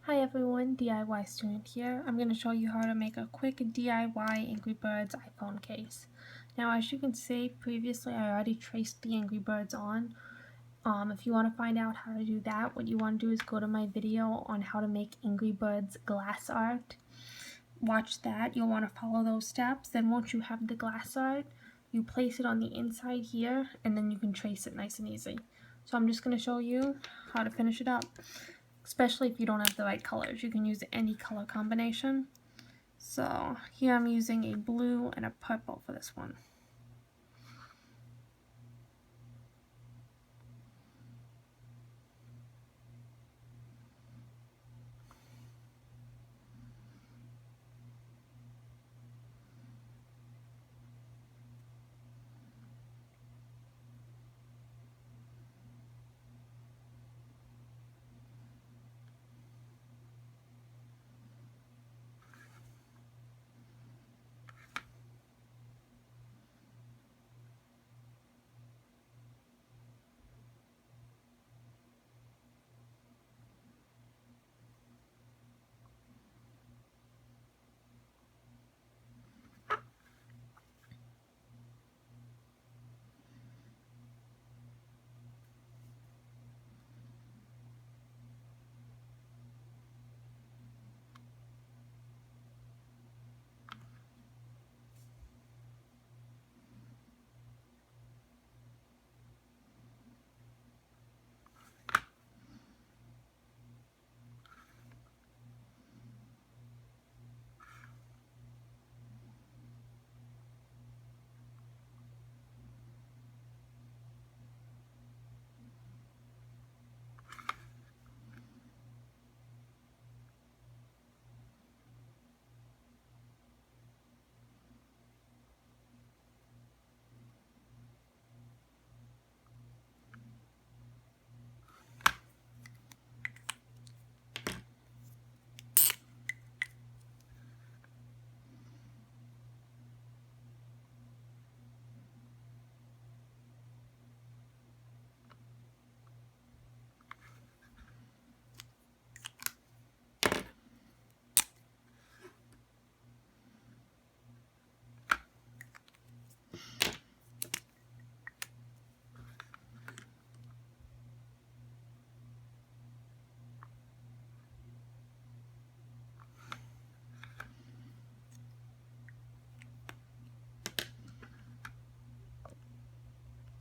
Hi everyone, DIY student here. I'm going to show you how to make a quick DIY Angry Birds iPhone case. Now as you can see, previously I already traced the Angry Birds on. If you want to find out how to do that, what you want to do is go to my video on how to make Angry Birds glass art. Watch that, you'll want to follow those steps. Then once you have the glass art, you place it on the inside here and then you can trace it nice and easy. So I'm just going to show you how to finish it up. Especially if you don't have the right colors. You can use any color combination. So here I'm using a blue and a purple for this one.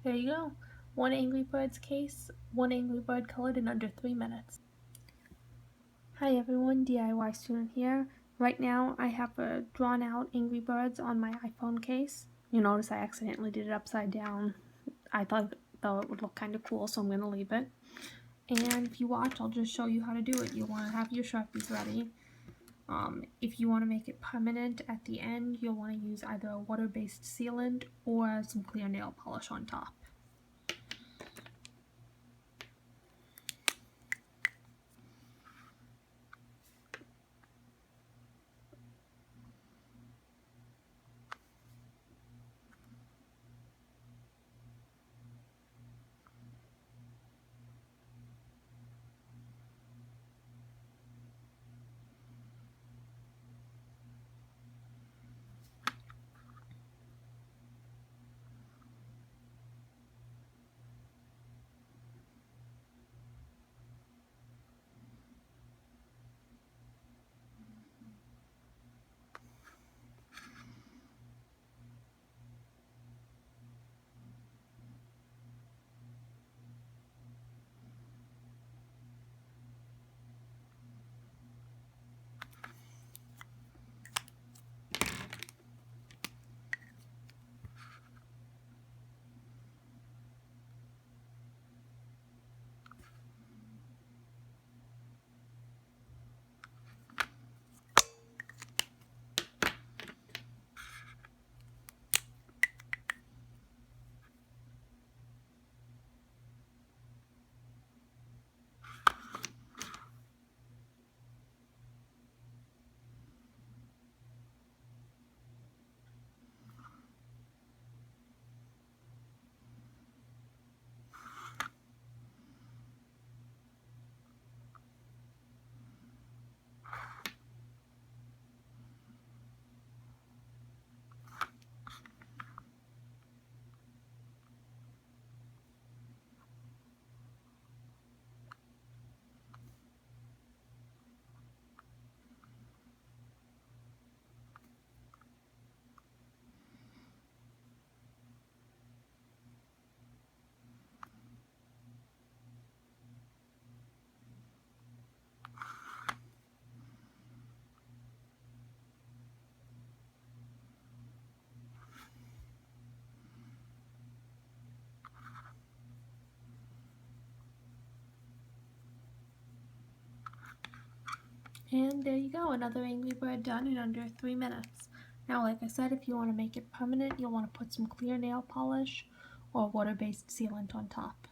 There you go. One Angry Birds case, one Angry Bird colored in under 3 minutes. Hi everyone, DIY student here. Right now I have a drawn out Angry Birds on my iPhone case. You notice I accidentally did it upside down. I thought though it would look kind of cool, so I'm going to leave it. And if you watch, I'll just show you how to do it. You'll want to have your sharpies ready. If you want to make it permanent at the end, you'll want to use either a water-based sealant or some clear nail polish on top. And there you go, another Angry Bird done in under 3 minutes. Now, like I said, if you want to make it permanent, you'll want to put some clear nail polish or water-based sealant on top.